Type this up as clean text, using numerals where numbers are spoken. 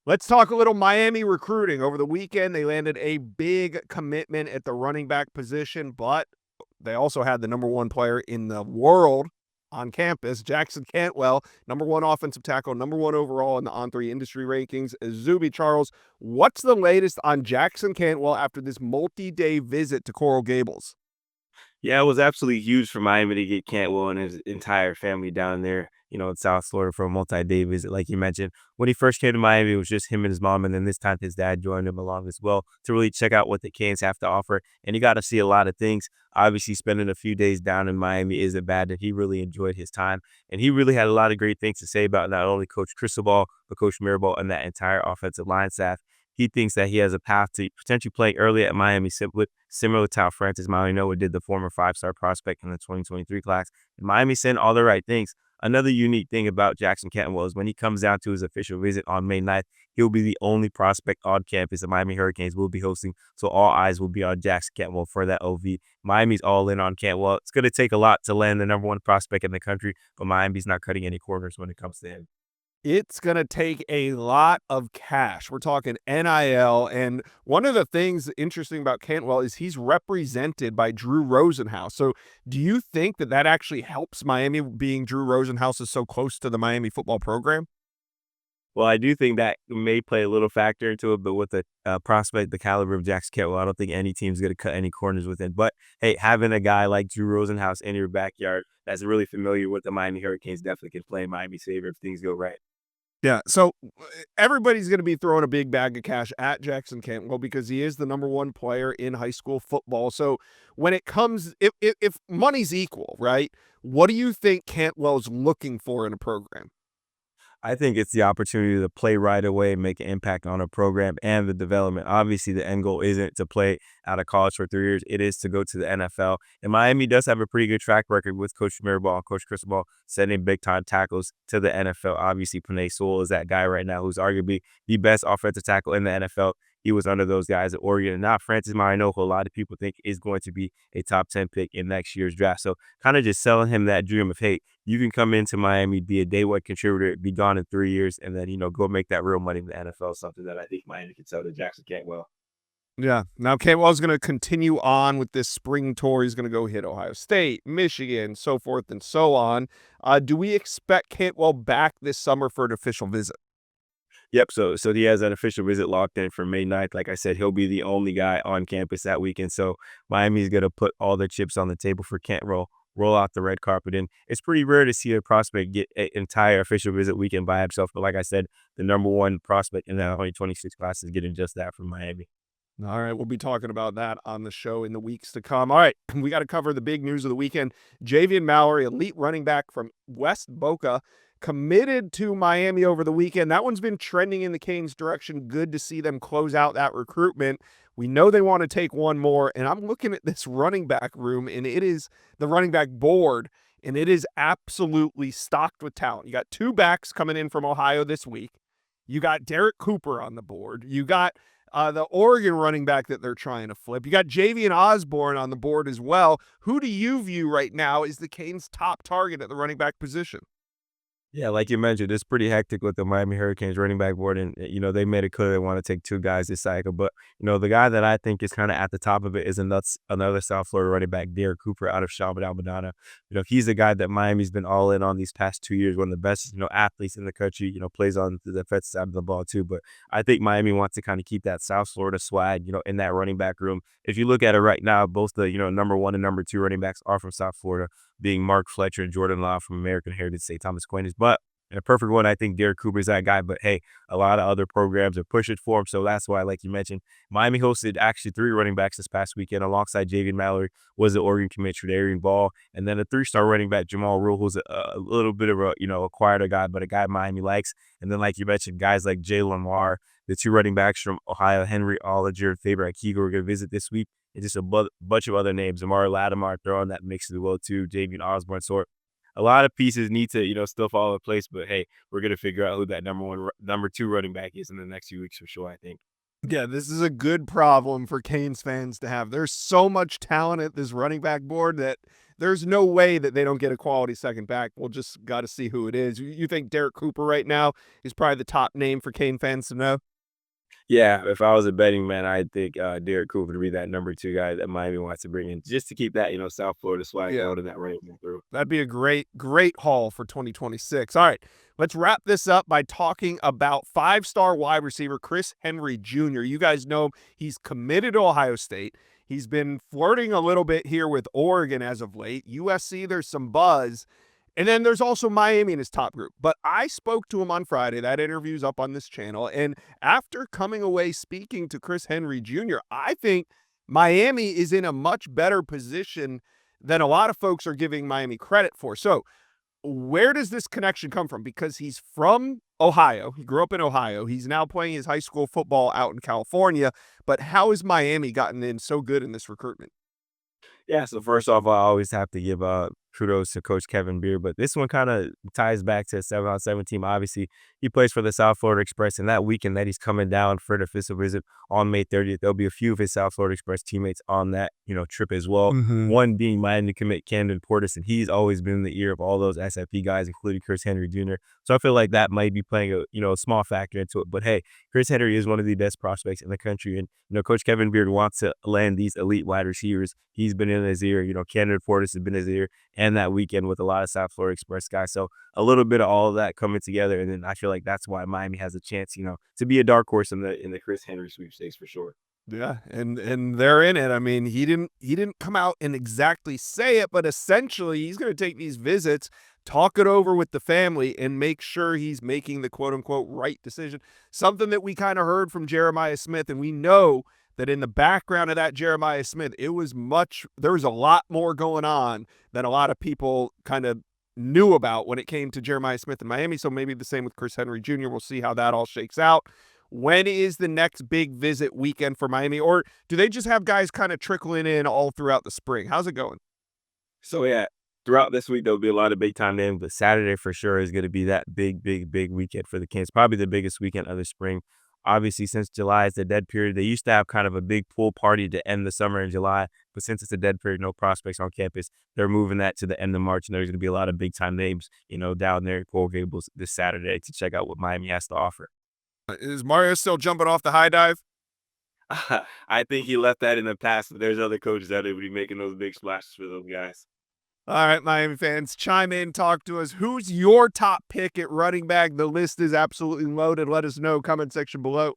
Let's talk a little Miami recruiting. Over the weekend, they landed a big commitment at the running back position, but they also had the number one player in the world on campus, Jackson Cantwell, number one offensive tackle, number one overall in the On3 industry rankings. Zuby Charles, what's the latest on Jackson Cantwell after this multi-day visit to Coral Gables? Yeah, it was absolutely huge for Miami to get Cantwell and his entire family down there, in South Florida for a multi-day visit, like you mentioned. When he first came to Miami, it was just him and his mom, and then this time his dad joined him along as well to really check out what the Canes have to offer. And he got to see a lot of things. Obviously, spending a few days down in Miami isn't bad, and he really enjoyed his time. And he really had a lot of great things to say about not only Coach Cristobal, but Coach Mirabal and that entire offensive line staff. He thinks that he has a path to potentially play early at Miami, simply similar to how Francis Mauigoa did, the former five-star prospect in the 2023 class. And Miami saying all the right things. Another unique thing about Jackson Cantwell is when he comes down to his official visit on May 9th, he'll be the only prospect on campus the Miami Hurricanes will be hosting. So all eyes will be on Jackson Cantwell for that OV. Miami's all in on Cantwell. It's going to take a lot to land the number one prospect in the country, but Miami's not cutting any corners when it comes to him. It's going to take a lot of cash. We're talking NIL. And one of the things interesting about Cantwell is he's represented by Drew Rosenhaus. So do you think that that actually helps Miami, being Drew Rosenhaus is so close to the Miami football program? Well, I do think that may play a little factor into it, but with the prospect, the caliber of Jackson Cantwell, I don't think any team's going to cut any corners with it. But hey, having a guy like Drew Rosenhaus in your backyard that's really familiar with the Miami Hurricanes definitely can play in Miami's favor if things go right. Yeah. So everybody's going to be throwing a big bag of cash at Jackson Cantwell because he is the number one player in high school football. So when it comes, if money's equal, right? What do you think Cantwell's looking for in a program? I think it's the opportunity to play right away, make an impact on a program and the development. Obviously, the end goal isn't to play out of college for 3 years. It is to go to the NFL. And Miami does have a pretty good track record with Coach Mirabal and Coach Cristobal sending big time tackles to the NFL. Obviously, Panay Sewell is that guy right now who's arguably the best offensive tackle in the NFL. He was under those guys at Oregon. And now Francis Mauigoa, who a lot of people think is going to be a top 10 pick in next year's draft. So kind of just selling him that dream of, hey, you can come into Miami, be a day one contributor, be gone in 3 years, and then, go make that real money in the NFL, something that I think Miami can sell to Jackson Cantwell. Yeah. Now Cantwell's going to continue on with this spring tour. He's going to go hit Ohio State, Michigan, so forth and so on. Do we expect Cantwell back this summer for an official visit? Yep, so he has that official visit locked in for May 9th. Like I said, he'll be the only guy on campus that weekend. So Miami's gonna put all their chips on the table for Cantwell, roll out the red carpet. And it's pretty rare to see a prospect get an entire official visit weekend by himself. But like I said, the number one prospect in that 2026 class is getting just that from Miami. All right, we'll be talking about that on the show in the weeks to come. All right, we got to cover the big news of the weekend. Javian Mallory, elite running back from West Boca, committed to Miami over the weekend. That one's been trending in the Canes' direction. Good to see them close out that recruitment. We know they want to take one more, and I'm looking at this running back room, and it is the running back board, and it is absolutely stocked with talent. You got two backs coming in from Ohio this week. You got Derek Cooper on the board. You got the Oregon running back that they're trying to flip. You got Javian Osborne on the board as well. Who do you view right now as the Canes' top target at the running back position? Yeah, like you mentioned, it's pretty hectic with the Miami Hurricanes running back board, and they made it clear they want to take two guys this cycle. But the guy that I think is kind of at the top of it is another South Florida running back, Derek Cooper, out of Shabbat Al-Madonna. He's the guy that Miami's been all in on these past 2 years. One of the best athletes in the country. Plays on the defensive side of the ball too. But I think Miami wants to kind of keep that South Florida swag, in that running back room. If you look at it right now, both the number one and number two running backs are from South Florida, being Mark Fletcher and Jordan Love from American Heritage St. Thomas Aquinas. But in a perfect one, I think Derek Cooper is that guy. But hey, a lot of other programs are pushing for him. So that's why, like you mentioned, Miami hosted actually three running backs this past weekend alongside Javian Mallory was the Oregon commit Tredarian Ball. And then a three-star running back, Jamal Rule, who's a little bit of a quieter guy, but a guy Miami likes. And then, like you mentioned, guys like Jay Lamar, the two running backs from Ohio, Henry Ollinger and Faber Akigo are going to visit this week. And just a bunch of other names. Amari Lattimore throwing that mix as well too. Javian Osborne. So a lot of pieces need to, still fall in place. But hey, we're gonna figure out who that number two running back is in the next few weeks for sure, I think. Yeah, this is a good problem for Canes fans to have. There's so much talent at this running back board that there's no way that they don't get a quality second back. We'll just got to see who it is. You think Derek Cooper right now is probably the top name for Cane fans to know? Yeah, if I was a betting man, I'd think, Derek Cooper to be that number 2 guy that Miami wants to bring in just to keep that, South Florida swag Yeah. going and that running back through. That'd be a great haul for 2026. All right, let's wrap this up by talking about five-star wide receiver Chris Henry Jr. You guys know he's committed to Ohio State. He's been flirting a little bit here with Oregon as of late. USC, there's some buzz. And then there's also Miami in his top group. But I spoke to him on Friday. That interview's up on this channel. And after coming away speaking to Chris Henry Jr., I think Miami is in a much better position than a lot of folks are giving Miami credit for. So, where does this connection come from? Because he's from Ohio. He grew up in Ohio. He's now playing his high school football out in California. But how has Miami gotten in so good in this recruitment? Yeah, so first off, I always have to give, kudos to Coach Kevin Beard, but this one kinda ties back to a 7-on-7 team. Obviously, he plays for the South Florida Express, and that weekend that he's coming down for the official visit on May 30th, there'll be a few of his South Florida Express teammates on that, trip as well. Mhm. One being Miami commit Camden Portis, and he's always been in the ear of all those SFP guys, including Chris Henry Jr. So I feel like that might be playing a small factor into it. But hey, Chris Henry is one of the best prospects in the country, and Coach Kevin Beard wants to land these elite wide receivers. He's been in his ear. Camden Portis has been in his ear, and that weekend with a lot of South Florida Express guys. So a little bit of all of that coming together, and then I feel like that's why Miami has a chance, to be a dark horse in the Chris Henry sweepstakes for sure. Yeah, and they're in it. I mean, he didn't come out and exactly say it, but essentially he's going to take these visits, talk it over with the family, and make sure he's making the quote unquote right decision. Something that we kind of heard from Jeremiah Smith, and we know that in the background of that Jeremiah Smith, there was a lot more going on than a lot of people kind of knew about when it came to Jeremiah Smith in Miami. So maybe the same with Chris Henry Jr. We'll see how that all shakes out. When is the next big visit weekend for Miami? Or do they just have guys kind of trickling in all throughout the spring? How's it going? So yeah, throughout this week there'll be a lot of big time names, but Saturday for sure is going to be that big weekend for the Kings. Probably the biggest weekend of the spring. Obviously, since July is the dead period, they used to have kind of a big pool party to end the summer in July. But since it's a dead period, no prospects on campus, they're moving that to the end of March, and there's going to be a lot of big time names, down there in Coral Gables this Saturday to check out what Miami has to offer. Is Mario still jumping off the high dive? I think he left that in the past, but there's other coaches out there would be making those big splashes for those guys. All right, Miami fans, chime in, talk to us. Who's your top pick at running back? The list is absolutely loaded. Let us know. Comment section below.